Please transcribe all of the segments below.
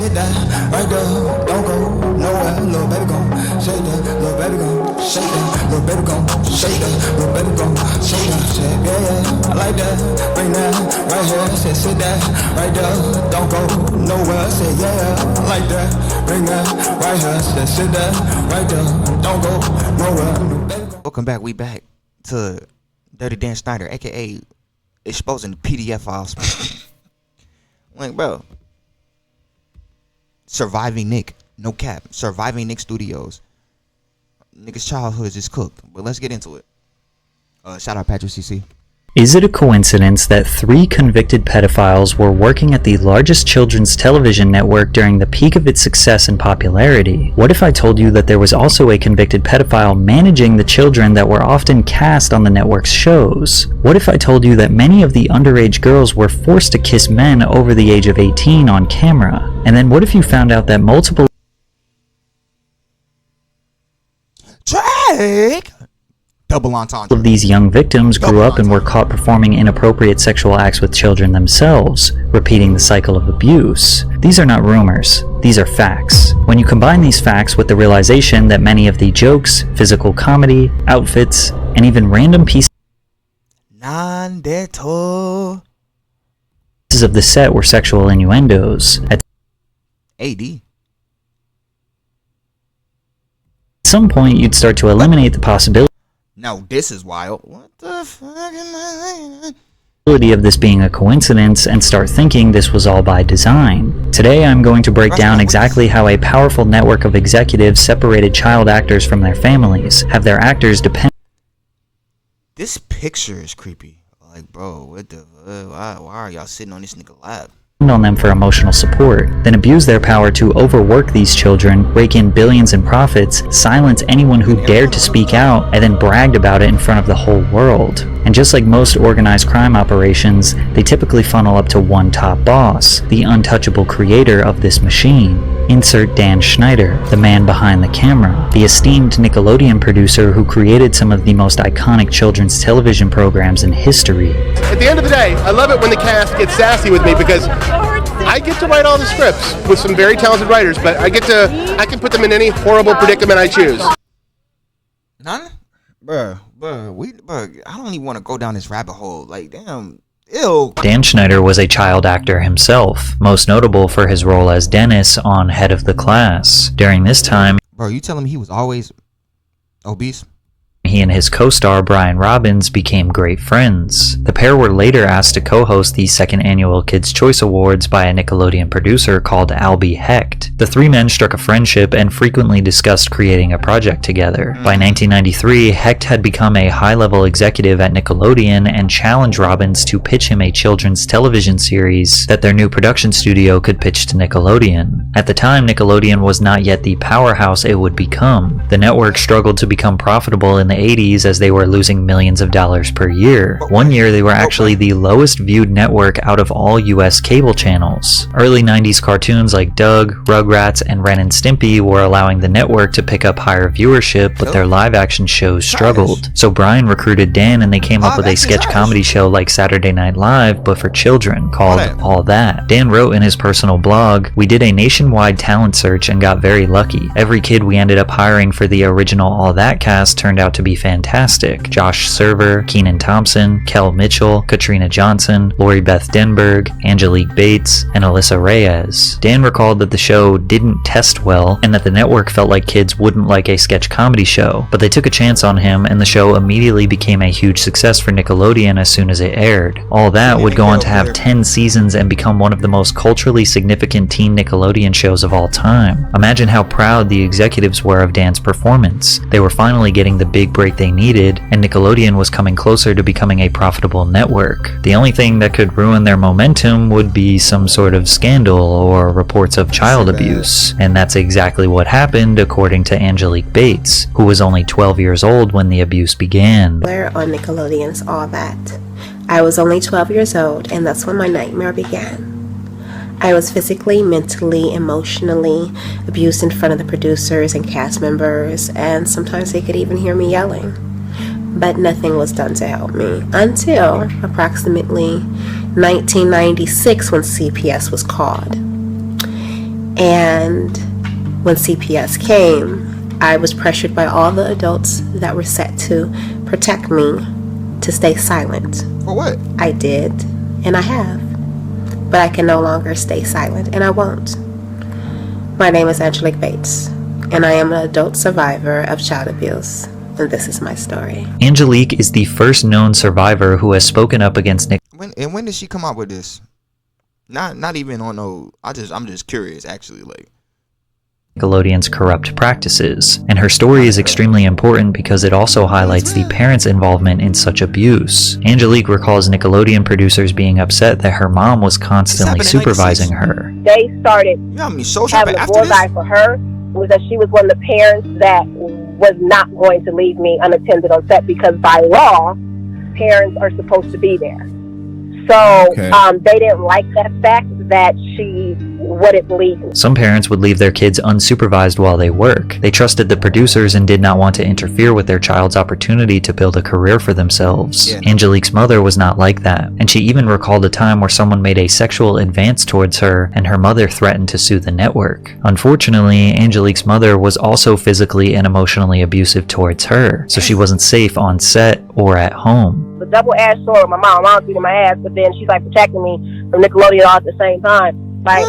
Sit down, right there, don't go nowhere, little baby gon' shake that, little baby gon' shake that, little baby gon' shake that, little baby gon' shake that, shit, yeah, I like that, bring that, right here, sit that, right there, don't go nowhere, say yeah, I like that, bring that, right here, sit that, right there, don't go nowhere. Welcome back, we back to Dirty Dan Schneider, aka exposing the PDF files. Like, bro. Surviving Nick, no cap. Surviving Nick Studios. Nigga's childhood is just cooked, but let's get into it. Shout out Patrick CC. Is it a coincidence that 3 convicted pedophiles were working at the largest children's television network during the peak of its success and popularity? What if I told you that there was also a convicted pedophile managing the children that were often cast on the network's shows? What if I told you that many of the underage girls were forced to kiss men over the age of 18 on camera? And then what if you found out that multiple Drake! Double entendre. of these young victims grew up and were caught performing inappropriate sexual acts with children themselves, repeating the cycle of abuse. These are not rumors, these are facts. When you combine these facts with the realization that many of the jokes, physical comedy, outfits, and even random pieces of the set were sexual innuendos, at AD. some point you'd start to eliminate the possibility Now this is wild. What the fuck am I? of this being a coincidence and start thinking this was all by design. Today I'm going to break down exactly how a powerful network of executives separated child actors from their families, have their actors depend. This picture is creepy. Like, bro, what the? Why are y'all sitting on this nigga lap? On them for emotional support, then abuse their power to overwork these children, rake in billions in profits, silence anyone who dared to speak out, and then bragged about it in front of the whole world. And just like most organized crime operations, they typically funnel up to one top boss, the untouchable creator of this machine. Insert Dan Schneider, the man behind the camera, the esteemed Nickelodeon producer who created some of the most iconic children's television programs in history. At the end of the day, I love it when the cast gets sassy with me because I get to write all the scripts with some very talented writers, but I can put them in any horrible predicament I choose. None? Bruh, I don't even want to go down this rabbit hole. Like, damn, ew. Dan Schneider was a child actor himself, most notable for his role as Dennis on Head of the Class. During this time, Bro, you telling me he was always obese? he and his co-star Brian Robbins became great friends. The pair were later asked to co-host the second annual Kids' Choice Awards by a Nickelodeon producer called Albie Hecht. The 3 men struck a friendship and frequently discussed creating a project together. By 1993, Hecht had become a high-level executive at Nickelodeon and challenged Robbins to pitch him a children's television series that their new production studio could pitch to Nickelodeon. At the time, Nickelodeon was not yet the powerhouse it would become. The network struggled to become profitable in the 80s as they were losing millions of dollars per year. One year they were actually the lowest viewed network out of all US cable channels. Early 90s cartoons like Doug, Rugrats, and Ren and Stimpy were allowing the network to pick up higher viewership, but their live action shows struggled. So Brian recruited Dan and they came up with a sketch comedy show like Saturday Night Live, but for children, called All That. Dan wrote in his personal blog, "We did a nationwide talent search and got very lucky. Every kid we ended up hiring for the original All That cast turned out to be fantastic. Josh Server, Kenan Thompson, Kel Mitchell, Katrina Johnson, Lori Beth Denberg, Angelique Bates, and Alyssa Reyes." Dan recalled that the show didn't test well and that the network felt like kids wouldn't like a sketch comedy show, but they took a chance on him and the show immediately became a huge success for Nickelodeon as soon as it aired. All That would go on to have 10 seasons and become one of the most culturally significant teen Nickelodeon shows of all time. Imagine how proud the executives were of Dan's performance. They were finally getting the big break they needed, and Nickelodeon was coming closer to becoming a profitable network. The only thing that could ruin their momentum would be some sort of scandal or reports of child abuse, and that's exactly what happened according to Angelique Bates, who was only 12 years old when the abuse began. On Nickelodeon's All That. I was only 12 years old, and that's when my nightmare began. I was physically, mentally, emotionally abused in front of the producers and cast members, and sometimes they could even hear me yelling. But nothing was done to help me until approximately 1996 when CPS was called. And when CPS came, I was pressured by all the adults that were set to protect me to stay silent. For what? I did, and I have. But I can no longer stay silent, and I won't. My name is Angelique Bates, and I am an adult survivor of child abuse, and this is my story. Angelique is the first known survivor who has spoken up against When did she come out with this? Not even on no. I'm just curious, actually. Like, Nickelodeon's corrupt practices, and her story is extremely important because it also highlights the parents' involvement in such abuse. Angelique recalls Nickelodeon producers being upset that her mom was constantly supervising her. They started you know how many social having a after this? bullseye for her was that she was one of the parents that was not going to leave me unattended on set because by law, parents are supposed to be there. So they didn't like that fact that she wouldn't leave. Some parents would leave their kids unsupervised while they work. They trusted the producers and did not want to interfere with their child's opportunity to build a career for themselves. Yeah. Angelique's mother was not like that, and she even recalled a time where someone made a sexual advance towards her and her mother threatened to sue the network. Unfortunately, Angelique's mother was also physically and emotionally abusive towards her, so she wasn't safe on set or at home. The double-edged sword, my mom's beating my ass, but then she's like protecting me from Nickelodeon all at the same time. Like,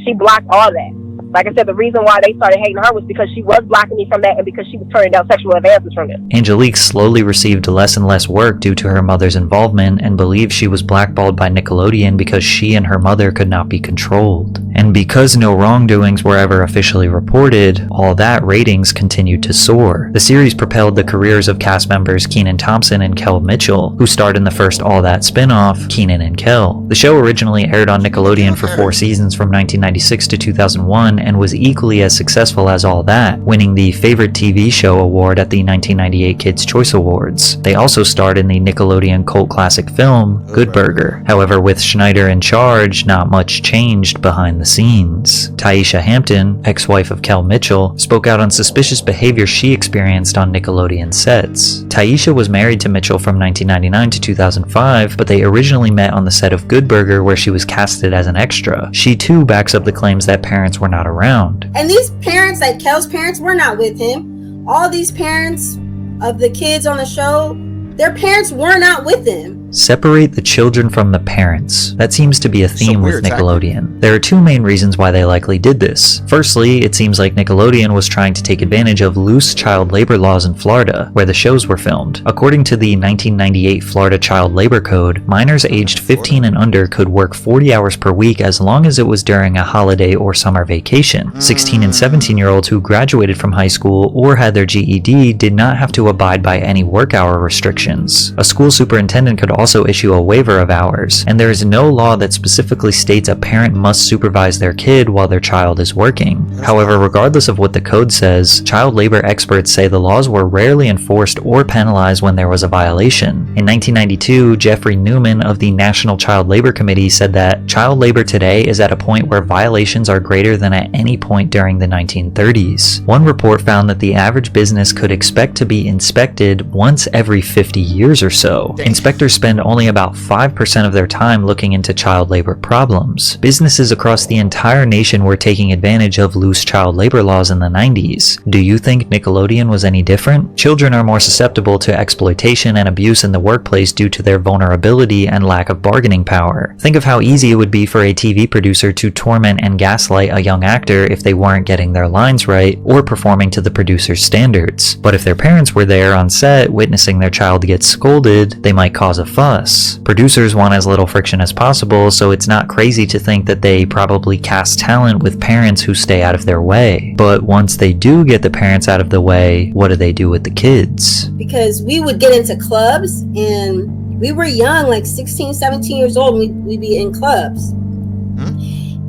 she blocked all that. Like I said, the reason why they started hating her was because she was blocking me from that and because she was turning down sexual advances from it. Angelique slowly received less and less work due to her mother's involvement and believed she was blackballed by Nickelodeon because she and her mother could not be controlled. And because no wrongdoings were ever officially reported, all that ratings continued to soar. The series propelled the careers of cast members Kenan Thompson and Kel Mitchell, who starred in the first All That spin-off, Kenan and Kel. The show originally aired on Nickelodeon for 4 seasons from 1996 to 2001 and was equally as successful as All That, winning the Favorite TV Show award at the 1998 Kids' Choice Awards. They also starred in the Nickelodeon cult classic film, Good Burger. However, with Schneider in charge, not much changed behind the scenes. Taisha Hampton, ex-wife of Kel Mitchell, spoke out on suspicious behavior she experienced on Nickelodeon sets. Taisha was married to Mitchell from 1999 to 2005, but they originally met on the set of Good Burger where she was casted as an extra. She too backs up the claims that parents were not around. And these parents, like Kel's parents, were not with him. All these parents of the kids on the show, their parents were not with him. Separate the children from the parents. That seems to be a theme with Nickelodeon. There are two main reasons why they likely did this. Firstly, it seems like Nickelodeon was trying to take advantage of loose child labor laws in Florida, where the shows were filmed. According to the 1998 Florida Child Labor Code, minors aged 15 and under could work 40 hours per week as long as it was during a holiday or summer vacation. 16 and 17-year-olds who graduated from high school or had their GED did not have to abide by any work hour restrictions. A school superintendent could also issue a waiver of hours, and there is no law that specifically states a parent must supervise their kid while their child is working. However, regardless of what the code says, child labor experts say the laws were rarely enforced or penalized when there was a violation. In 1992, Jeffrey Newman of the National Child Labor Committee said that child labor today is at a point where violations are greater than at any point during the 1930s. One report found that the average business could expect to be inspected once every 50 years or so. Inspectors spend only about 5% of their time looking into child labor problems. Businesses across the entire nation were taking advantage of loose child labor laws in the 90s. Do you think Nickelodeon was any different? Children are more susceptible to exploitation and abuse in the workplace due to their vulnerability and lack of bargaining power. Think of how easy it would be for a TV producer to torment and gaslight a young actor if they weren't getting their lines right or performing to the producer's standards. But if their parents were there on set witnessing their child get scolded, they might cause a fuss. Producers want as little friction as possible, so it's not crazy to think that they probably cast talent with parents who stay out of their way. But once they do get the parents out of the way, what do they do with the kids? Because we would get into clubs and we were young, like 16, 17 years old, and we'd be in clubs.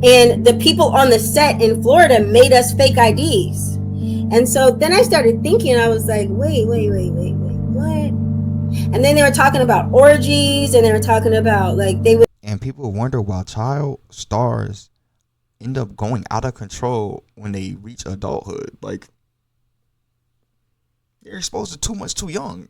And the people on the set in Florida made us fake IDs. And so then I started thinking, I was like, wait, what? And then they were talking about orgies, and they were talking about like they would. And people wonder why child stars end up going out of control when they reach adulthood. Like, they're exposed to too much too young,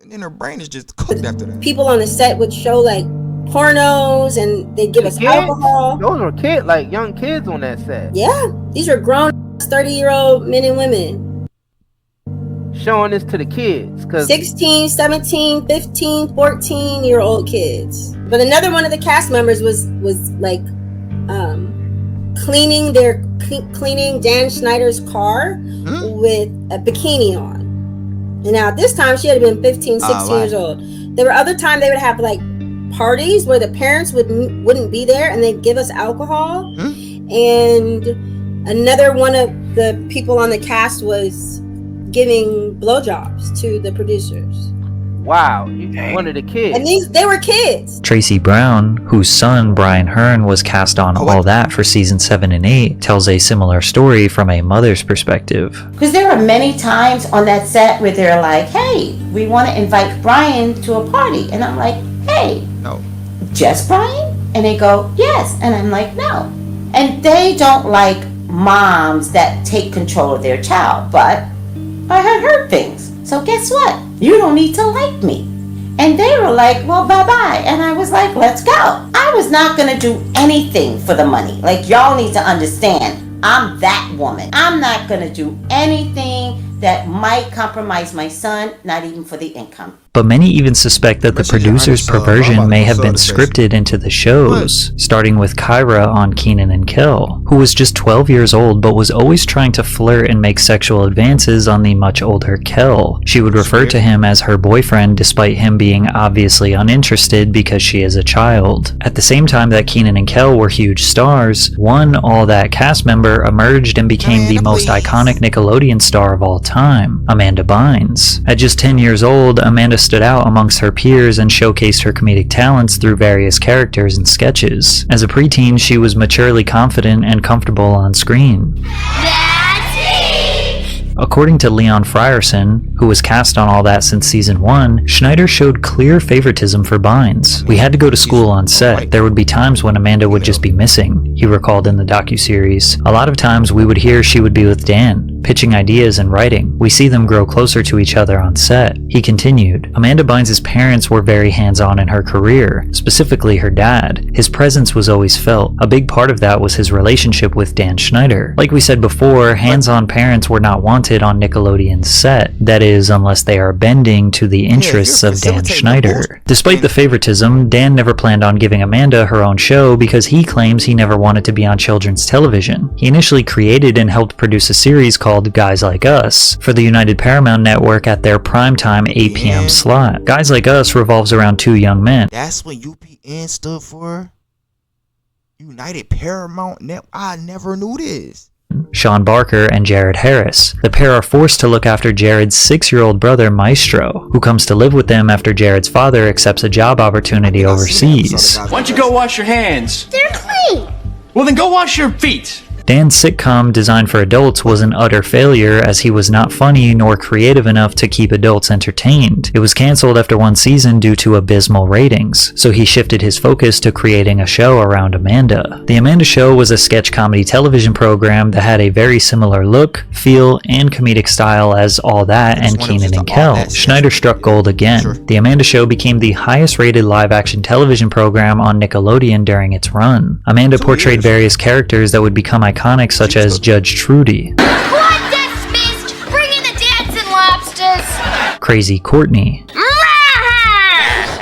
and then their brain is just cooked after that. People on the set would show like pornos, and they'd give us alcohol. Those were kids, like young kids on that set. Yeah, these are grown 30-year-old men and women. Showing this to the kids. 16, 17, 15, 14-year-old kids. But another one of the cast members was like cleaning Dan Schneider's car with a bikini on. And now at this time she had been 15, 16 years old. There were other times they would have like parties where the parents wouldn't be there, and they'd give us alcohol. And another one of the people on the cast was giving blowjobs to the producers. Wow, one of the kids. And they were kids. Tracy Brown, whose son Brian Hearn was cast on All That for season 7 and 8, tells a similar story from a mother's perspective. Because there were many times on that set where they're like, hey, we want to invite Brian to a party. And I'm like, hey, no, just Brian? And they go, yes. And I'm like, no. And they don't like moms that take control of their child. But I had heard things. So guess what? You don't need to like me. And they were like, well, bye-bye. And I was like, let's go. I was not going to do anything for the money. Like, y'all need to understand, I'm that woman. I'm not going to do anything that might compromise my son, not even for the income. But many even suspect that the producer's perversion may have been scripted into the shows, starting with Kyra on Kenan and Kel, who was just 12 years old but was always trying to flirt and make sexual advances on the much older Kel. She would refer to him as her boyfriend despite him being obviously uninterested because she is a child. At the same time that Kenan and Kel were huge stars, one All That cast member emerged and became the most iconic Nickelodeon star of all time, Amanda Bynes. At just 10 years old, Amanda stood out amongst her peers and showcased her comedic talents through various characters and sketches. As a preteen, she was maturely confident and comfortable on screen. According to Leon Frierson, who was cast on All That since season 1, Schneider showed clear favoritism for Bynes. We had to go to school on set. There would be times when Amanda would just be missing, he recalled in the docuseries. A lot of times we would hear she would be with Dan, pitching ideas and writing. We see them grow closer to each other on set. He continued, Amanda Bynes' parents were very hands-on in her career, specifically her dad. His presence was always felt. A big part of that was his relationship with Dan Schneider. Like we said before, hands-on parents were not wanted on Nickelodeon's set. That is, unless they are bending to the interests of Dan Schneider. Despite the favoritism, Dan never planned on giving Amanda her own show because he claims he never wanted to be on children's television. He initially created and helped produce a series called Guys Like Us for the United Paramount Network at their primetime 8 p.m. slot. Guys Like Us revolves around two young men. That's what UPN stood for? United Paramount Network? I never knew this. Sean Barker and Jared Harris. The pair are forced to look after Jared's 6-year-old brother Maestro, who comes to live with them after Jared's father accepts a job opportunity overseas. Why don't you go wash your hands? They're clean. Well, then go wash your feet. Dan's sitcom designed for adults was an utter failure as he was not funny nor creative enough to keep adults entertained. It was cancelled after one season due to abysmal ratings, so he shifted his focus to creating a show around Amanda. The Amanda Show was a sketch comedy television program that had a very similar look, feel, and comedic style as All That and Kenan and Kel. Schneider struck gold again. The Amanda Show became the highest rated live-action television program on Nickelodeon during its run. Amanda portrayed various characters that would become iconic, such as Judge Trudy, Quad dismissed. Bring in the dancing lobsters. Crazy Courtney,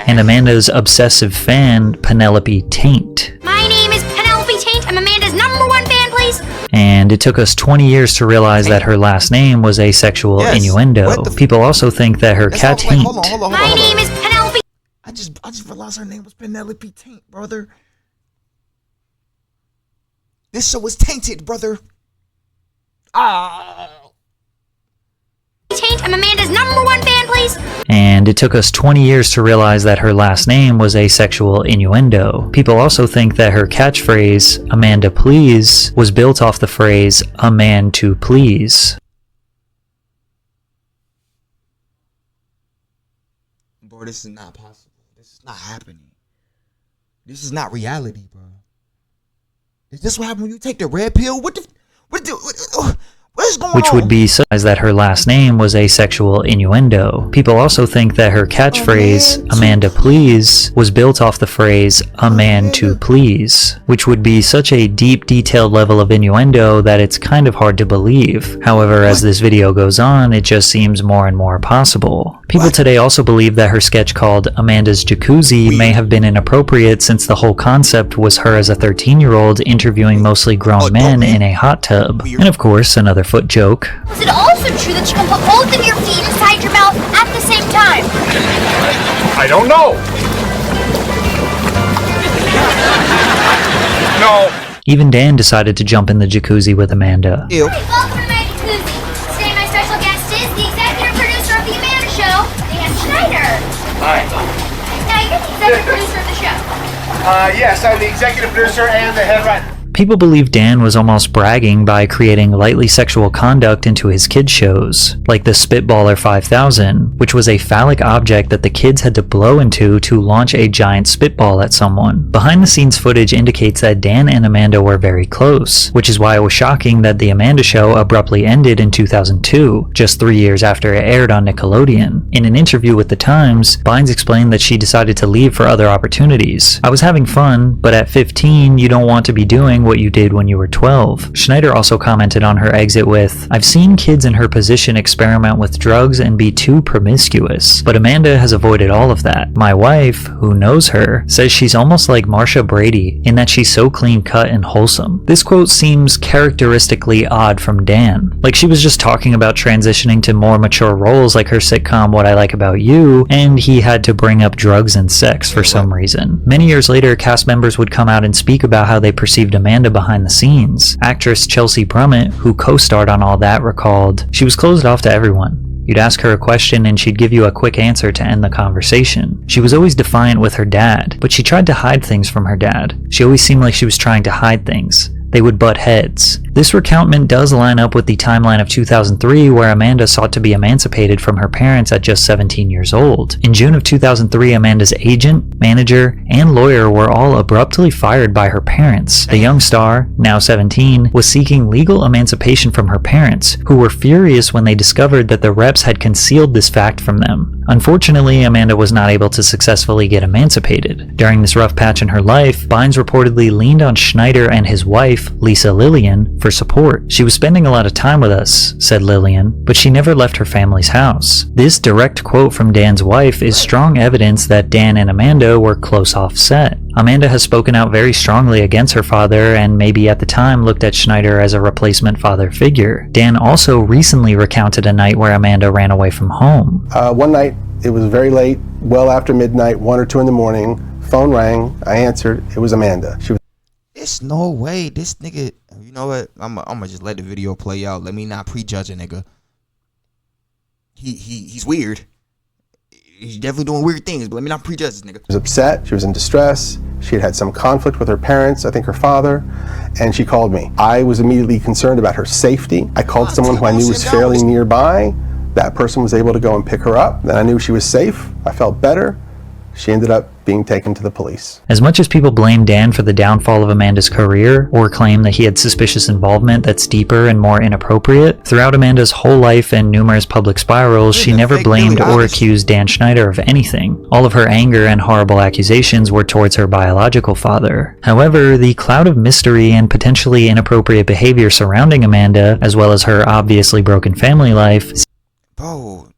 and Amanda's obsessive fan, Penelope Taint. My name is Penelope Taint. I'm Amanda's #1 fan, please. And it took us 20 years to realize that her last name was a sexual innuendo. People also think that her cat Taint. My name is Penelope. I just realized her name was Penelope Taint, brother. This show was tainted, brother. Taint. I'm Amanda's #1 fan, please. And it took us 20 years to realize that her last name was a sexual innuendo. People also think that her catchphrase, Amanda Please, was built off the phrase, a man to please. Bro, this is not possible. This is not happening. This is not reality, bro. Is this what happens when you take the red pill? What which would be such as that her last name was a sexual innuendo. People also think that her catchphrase, Amanda please, was built off the phrase, a man to please, which would be such a deep, detailed level of innuendo that it's kind of hard to believe. However, as this video goes on, it just seems more and more possible. People today also believe that her sketch called Amanda's Jacuzzi may have been inappropriate since the whole concept was her as a 13-year-old interviewing mostly grown men in a hot tub. And of course, another foot joke. Is it also true that you can put both of your feet inside your mouth at the same time? I don't know. No. Even Dan decided to jump in the jacuzzi with Amanda. Ew. Hey, welcome to my jacuzzi. Today my special guest is the executive producer of The Amanda Show, Dan Schneider. Hi. Now you're the executive producer of the show. Yes, I'm the executive producer and the head writer. People believe Dan was almost bragging by creating lightly sexual conduct into his kids' shows, like the Spitballer 5000, which was a phallic object that the kids had to blow into to launch a giant spitball at someone. Behind the scenes footage indicates that Dan and Amanda were very close, which is why it was shocking that The Amanda Show abruptly ended in 2002, just 3 years after it aired on Nickelodeon. In an interview with The Times, Bynes explained that she decided to leave for other opportunities. I was having fun, but at 15, you don't want to be doing what you did when you were 12. Schneider also commented on her exit with, I've seen kids in her position experiment with drugs and be too promiscuous, but Amanda has avoided all of that. My wife, who knows her, says she's almost like Marsha Brady in that she's so clean cut and wholesome. This quote seems characteristically odd from Dan, like she was just talking about transitioning to more mature roles like her sitcom What I Like About You, and he had to bring up drugs and sex for some reason. Many years later, cast members would come out and speak about how they perceived Amanda behind the scenes. Actress Chelsea Brummett, who co-starred on All That, recalled, she was closed off to everyone. You'd ask her a question and she'd give you a quick answer to end the conversation. She was always defiant with her dad, but she tried to hide things from her dad. She always seemed like she was trying to hide things. They would butt heads. This recountment does line up with the timeline of 2003 where Amanda sought to be emancipated from her parents at just 17 years old. In June of 2003, Amanda's agent, manager, and lawyer were all abruptly fired by her parents. The young star, now 17, was seeking legal emancipation from her parents, who were furious when they discovered that the reps had concealed this fact from them. Unfortunately, Amanda was not able to successfully get emancipated. During this rough patch in her life, Bynes reportedly leaned on Schneider and his wife, Lisa Lillian, for support. She was spending a lot of time with us, said Lillian, but she never left her family's house. This direct quote from Dan's wife is strong evidence that Dan and Amanda were close off set. Amanda has spoken out very strongly against her father and maybe at the time looked at Schneider as a replacement father figure. Dan also recently recounted a night where Amanda ran away from home. One night, it was very late, well after midnight, 1 or 2 in the morning. Phone rang. I answered. It was Amanda. She was. There's no way this nigga. You know what? I'm gonna just let the video play out. Let me not prejudge a nigga. He's weird. He's definitely doing weird things, but let me not prejudge this nigga. She was upset. She was in distress. She had some conflict with her parents, I think her father, and she called me. I was immediately concerned about her safety. I called someone who I knew was fairly nearby. That person was able to go and pick her up. Then I knew she was safe. I felt better. She ended up being taken to the police. As much as people blame Dan for the downfall of Amanda's career, or claim that he had suspicious involvement that's deeper and more inappropriate, throughout Amanda's whole life and numerous public spirals, she never blamed or accused Dan Schneider of anything. All of her anger and horrible accusations were towards her biological father. However, the cloud of mystery and potentially inappropriate behavior surrounding Amanda, as well as her obviously broken family life, bro,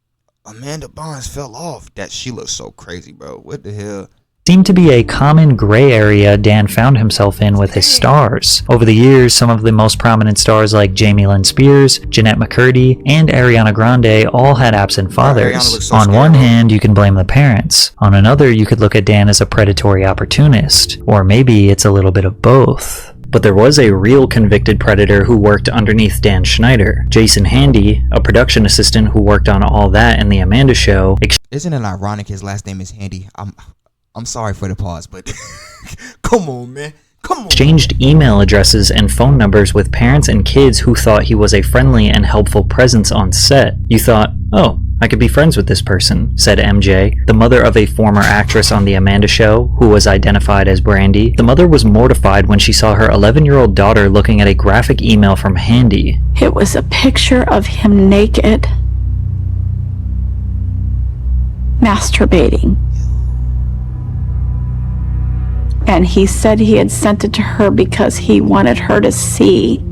Amanda Bynes fell off. That she looks so crazy, bro. What the hell? Seemed to be a common gray area Dan found himself in with his stars. Over the years, some of the most prominent stars like Jamie Lynn Spears, Jeanette McCurdy, and Ariana Grande all had absent fathers. On one hand, you can blame the parents. On another, you could look at Dan as a predatory opportunist. Or maybe it's a little bit of both. But there was a real convicted predator who worked underneath Dan Schneider. Jason Handy, a production assistant who worked on All That and The Amanda Show. Isn't it ironic his last name is Handy? I'm sorry for the pause, but come on, man. Come on. Exchanged email addresses and phone numbers with parents and kids who thought he was a friendly and helpful presence on set. You thought, oh, I could be friends with this person, said MJ, the mother of a former actress on The Amanda Show, who was identified as Brandy. The mother was mortified when she saw her 11-year-old daughter looking at a graphic email from Handy. It was a picture of him naked, masturbating. And he said he had sent it to her because he wanted her to see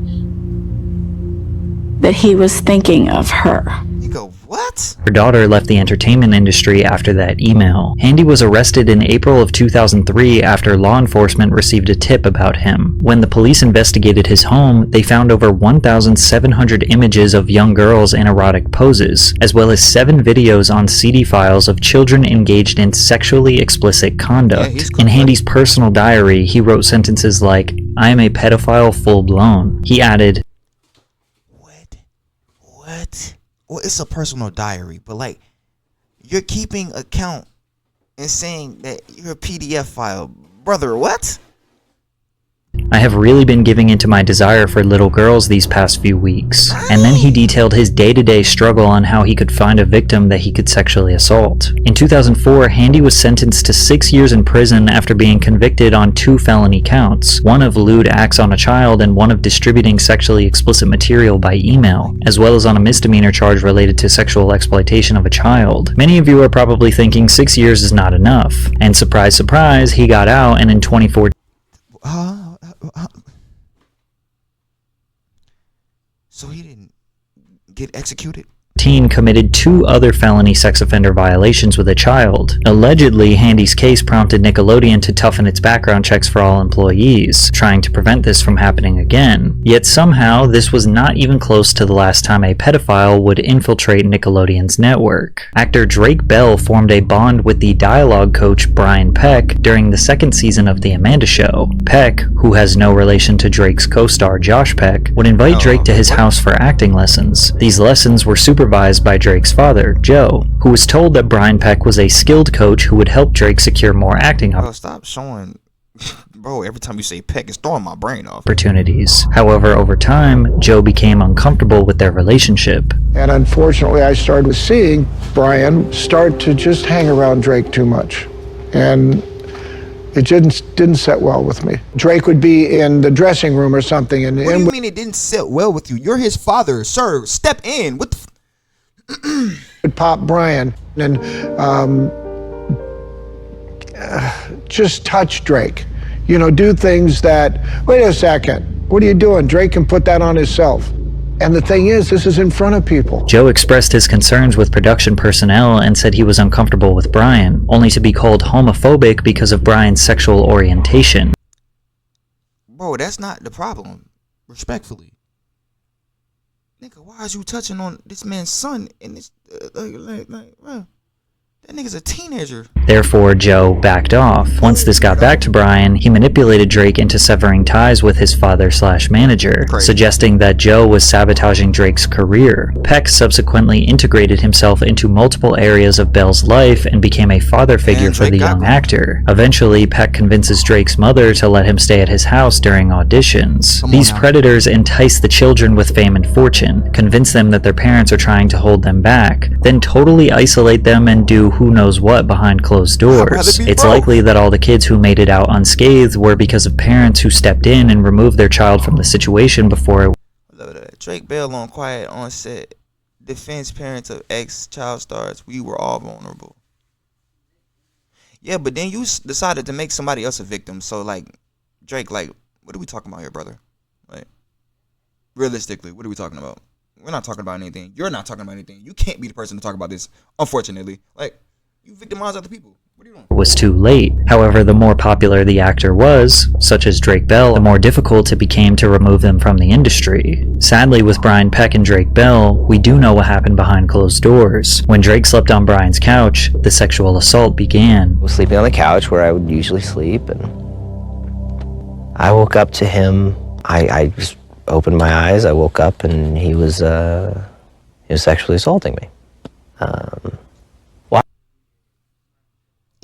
that he was thinking of her. You go, what? Her daughter left the entertainment industry after that email. Handy was arrested in April of 2003 after law enforcement received a tip about him. When the police investigated his home, they found over 1,700 images of young girls in erotic poses, as well as 7 videos on CD files of children engaged in sexually explicit conduct. In Handy's personal diary, he wrote sentences like, "I am a pedophile full-blown." He added, What? Well, it's a personal diary, but like, you're keeping account and saying that you're a PDF file. Brother, what? "I have really been giving into my desire for little girls these past few weeks." And then he detailed his day-to-day struggle on how he could find a victim that he could sexually assault. In 2004, Handy was sentenced to 6 years in prison after being convicted on 2 felony counts, one of lewd acts on a child and one of distributing sexually explicit material by email, as well as on a misdemeanor charge related to sexual exploitation of a child. Many of you are probably thinking 6 years is not enough. And surprise, surprise, he got out, and in 2014, So he didn't get executed? committed 2 other felony sex offender violations with a child. Allegedly, Handy's case prompted Nickelodeon to toughen its background checks for all employees, trying to prevent this from happening again. Yet somehow, this was not even close to the last time a pedophile would infiltrate Nickelodeon's network. Actor Drake Bell formed a bond with the dialogue coach Brian Peck during the 2nd season of The Amanda Show. Peck, who has no relation to Drake's co-star Josh Peck, would invite Drake to his house for acting lessons. These lessons were supervised by Drake's father, Joe, who was told that Brian Peck was a skilled coach who would help Drake secure more acting Stop showing. Bro, every time you say Peck, it's throwing my brain off. opportunities. However, over time, Joe became uncomfortable with their relationship. And unfortunately, I started seeing Brian start to just hang around Drake too much. And it didn't sit well with me. Drake would be in the dressing room or something. And what do you mean it didn't sit well with you? You're his father, sir. Step in. What the would pop Brian and just touch Drake. You know, do things that, wait a second, what are you doing? Drake can put that on himself. And the thing is, this is in front of people. Joe expressed his concerns with production personnel and said he was uncomfortable with Brian, only to be called homophobic because of Brian's sexual orientation. Bro, that's not the problem. Respectfully. Nigga, why is you touching on this man's son and this, bro, that nigga's a teenager. Therefore, Joe backed off. Once this got back to Brian, he manipulated Drake into severing ties with his father/manager, suggesting that Joe was sabotaging Drake's career. Peck subsequently integrated himself into multiple areas of Bell's life and became a father figure for the young actor. Eventually, Peck convinces Drake's mother to let him stay at his house during auditions. These predators entice the children with fame and fortune, convince them that their parents are trying to hold them back, then totally isolate them and do who knows what behind closed doors. It's likely that all the kids who made it out unscathed were because of parents who stepped in and removed their child from the situation before it. Drake Bell on Quiet on Set defends parents of ex-child stars. We were all vulnerable. Yeah, but then you decided to make somebody else a victim. So, like, Drake, like, what are we talking about here, brother? Like, realistically, what are we talking about? We're not talking about anything. You're not talking about anything. You can't be the person to talk about this, unfortunately. Like, you victimize other people. What are you doing? It was too late. However, the more popular the actor was, such as Drake Bell, the more difficult it became to remove them from the industry. Sadly, with Brian Peck and Drake Bell, we do know what happened behind closed doors. When Drake slept on Brian's couch, the sexual assault began. I was sleeping on the couch where I would usually sleep, and I woke up to him. I just opened my eyes, I woke up, and he was sexually assaulting me.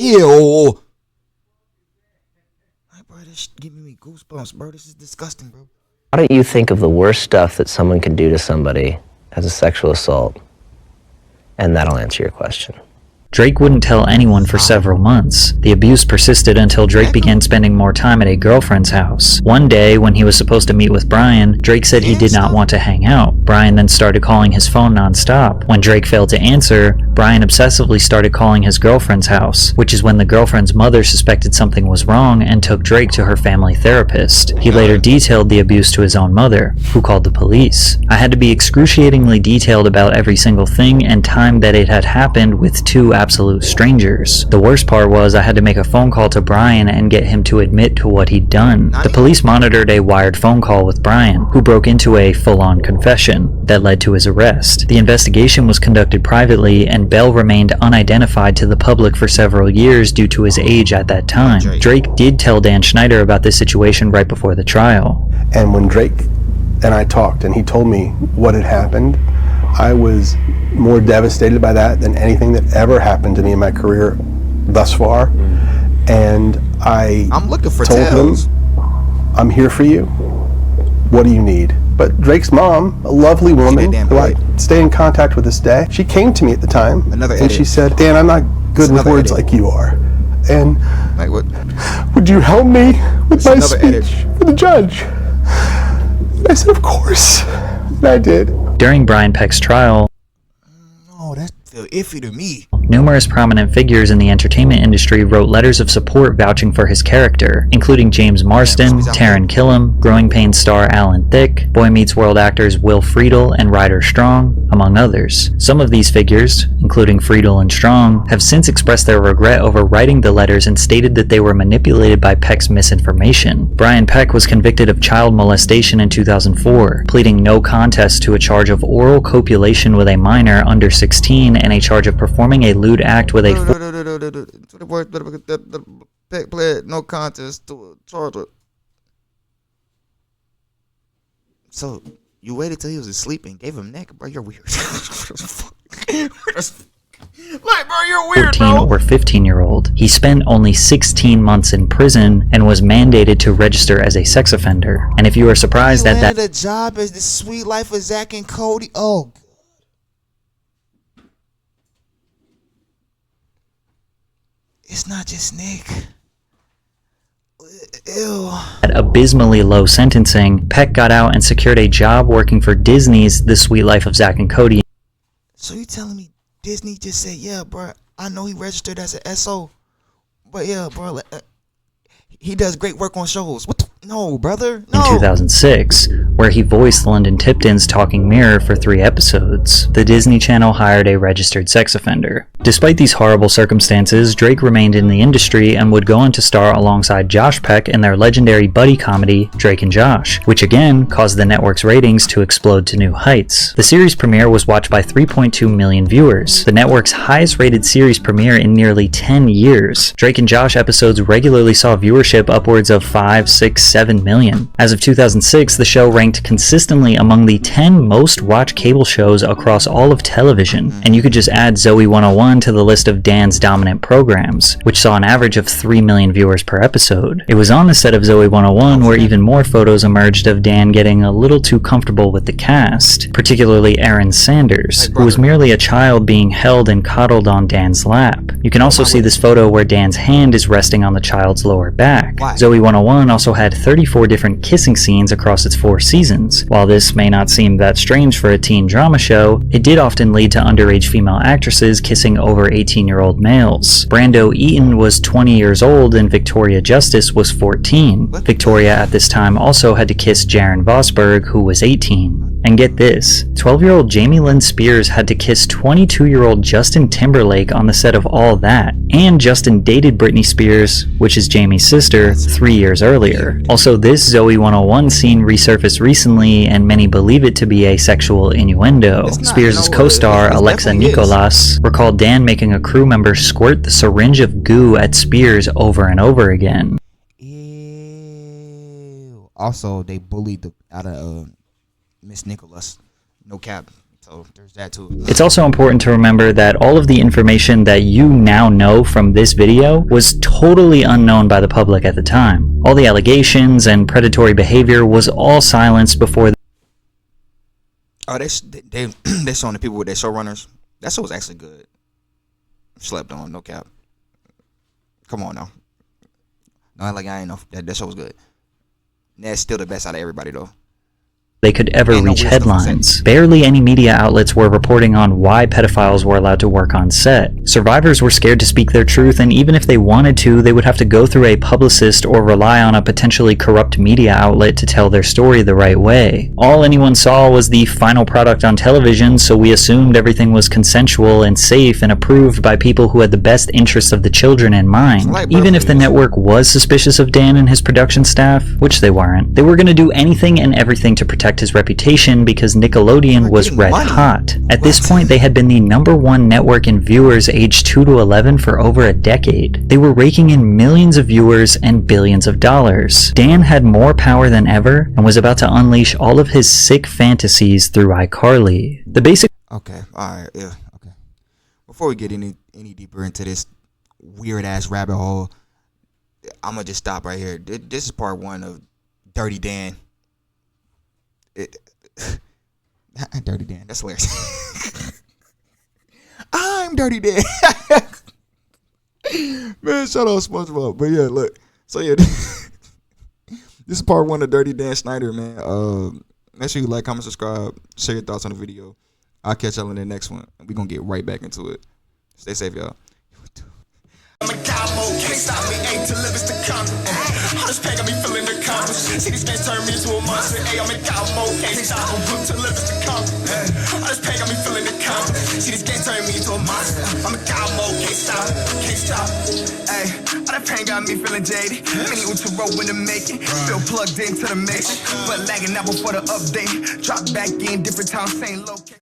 Ew. Bro, this giving me goosebumps, bro. This is disgusting, bro. Why don't you think of the worst stuff that someone can do to somebody as a sexual assault, And that'll answer your question. Drake wouldn't tell anyone for several months. The abuse persisted until Drake began spending more time at a girlfriend's house. One day, when he was supposed to meet with Brian, Drake said he did not want to hang out. Brian then started calling his phone non-stop. When Drake failed to answer, Brian obsessively started calling his girlfriend's house, which is when the girlfriend's mother suspected something was wrong and took Drake to her family therapist. He later detailed the abuse to his own mother, who called the police. I had to be excruciatingly detailed about every single thing and time that it had happened with two absolute strangers. The worst part was I had to make a phone call to Brian and get him to admit to what he'd done. The police monitored a wired phone call with Brian, who broke into a full-on confession that led to his arrest. The investigation was conducted privately, and Bell remained unidentified to the public for several years due to his age at that time. Drake did tell Dan Schneider about this situation right before the trial. And when Drake and I talked and he told me what had happened, I was more devastated by that than anything that ever happened to me in my career thus far. And I'm looking for told him, I'm here for you. What do you need? But Drake's mom, a lovely woman who I stay in contact with this day, she came to me at the time and she said, Dan, I'm not good with words like you are. And like what? Would you help me with my speech for the judge? I said, of course. And I did. During Brian Peck's trial, Oh, that feel iffy to me. numerous prominent figures in the entertainment industry wrote letters of support vouching for his character, including James Marsden, Taran Killam, Growing Pains star Alan Thicke, Boy Meets World actors Will Friedle and Ryder Strong, among others. Some of these figures, including Friedle and Strong, have since expressed their regret over writing the letters and stated that they were manipulated by Peck's misinformation. Brian Peck was convicted of child molestation in 2004, pleading no contest to a charge of oral copulation with a minor under 16 and a charge of performing a lewd act with a Peck pled no contest to a charge of. So you waited till he was asleep and gave him neck, bro? You're weird. Like, bro, you're weird, 14 bro. or 15-year-old. He spent only 16 months in prison and was mandated to register as a sex offender. And if you are surprised He that landed a job as the Sweet Life of Zach and Cody. Oh. It's not just Nick. Ew. At abysmally low sentencing, Peck got out and secured a job working for Disney's The Sweet Life of Zach and Cody. So you telling me Disney just said, yeah, bro, I know he registered as an SO, but yeah, bro, he does great work on shows. What the? No, brother. No. In 2006, where he voiced London Tipton's Talking Mirror for 3 episodes, the Disney Channel hired a registered sex offender. Despite these horrible circumstances, Drake remained in the industry and would go on to star alongside Josh Peck in their legendary buddy comedy, Drake and Josh, which again caused the network's ratings to explode to new heights. The series premiere was watched by 3.2 million viewers, the network's highest rated series premiere in nearly 10 years. Drake and Josh episodes regularly saw viewership upwards of 5, 6, 7 million. As of 2006, the show ranked consistently among the 10 most watched cable shows across all of television, and you could just add Zoe 101 to the list of Dan's dominant programs, which saw an average of 3 million viewers per episode. It was on the set of Zoe 101 where even more photos emerged of Dan getting a little too comfortable with the cast, particularly Erin Sanders, who was merely a child being held and coddled on Dan's lap. You can also see this photo where Dan's hand is resting on the child's lower back. Zoe 101 also had 34 different kissing scenes across its 4 seasons. While this may not seem that strange for a teen drama show, it did often lead to underage female actresses kissing over 18-year-old males. Brando Eaton was 20 years old and Victoria Justice was 14. Victoria at this time also had to kiss Jaron Vosberg, who was 18. And get this, 12-year-old Jamie Lynn Spears had to kiss 22-year-old Justin Timberlake on the set of All That, and Justin dated Britney Spears, which is Jamie's sister, 3 years earlier. Also, this Zoe 101 scene resurfaced recently, and many believe it to be a sexual innuendo. Spears' co-star, Alexa Nikolas, recalled Dan making a crew member squirt the syringe of goo at Spears over and over again. Ew. Also, they bullied the out of Miss Nicholas. No cap. So there's that too. It's also important to remember that all of the information that you now know from this video was totally unknown by the public at the time. All the allegations and predatory behavior was all silenced before Oh, they showing the people with their showrunners. That show was actually good. Slept on, no cap. Come on now. No, like I ain't know that show was good. That's still the best out of everybody though. They could ever reach headlines. Barely any media outlets were reporting on why pedophiles were allowed to work on set. Survivors were scared to speak their truth, and even if they wanted to, they would have to go through a publicist or rely on a potentially corrupt media outlet to tell their story the right way. All anyone saw was the final product on television, so we assumed everything was consensual and safe and approved by people who had the best interests of the children in mind. Even if the network was suspicious of Dan and his production staff, which they weren't, they were going to do anything and everything to protect his reputation because Nickelodeon was red hot. At this point, they had been the #1 network in viewers aged 2 to 11 for over a decade. They were raking in millions of viewers and billions of dollars. Dan had more power than ever and was about to unleash all of his sick fantasies through iCarly. The basic... Okay, alright, yeah, okay. Before we get any deeper into this weird-ass rabbit hole, I'm gonna just stop right here. This is part 1 of Dirty Dan. Dirty Dan, that's hilarious. I'm Dirty Dan. Man, shut up, SpongeBob. But yeah, look. So yeah, this is part 1 of Dirty Dan Schneider, man. Make sure you like, comment, subscribe, share your thoughts on the video. I'll catch y'all in the next one. We're gonna get right back into it. Stay safe, y'all. I'm a cowboy, can't stop me, ain't till it's the conquer. All this pain got me feeling accomplished. See, these games turn me into a monster. Hey, I'm a cowboy, can't stop me, till it's the conquer. All this pain got me feeling accomplished. See, these games turn me into a monster. I'm a cowboy, can't stop. Hey, all that pain got me feeling jaded. Many Utero in the making, still plugged into the mix, but lagging out before the update. Drop back in, different time, same location.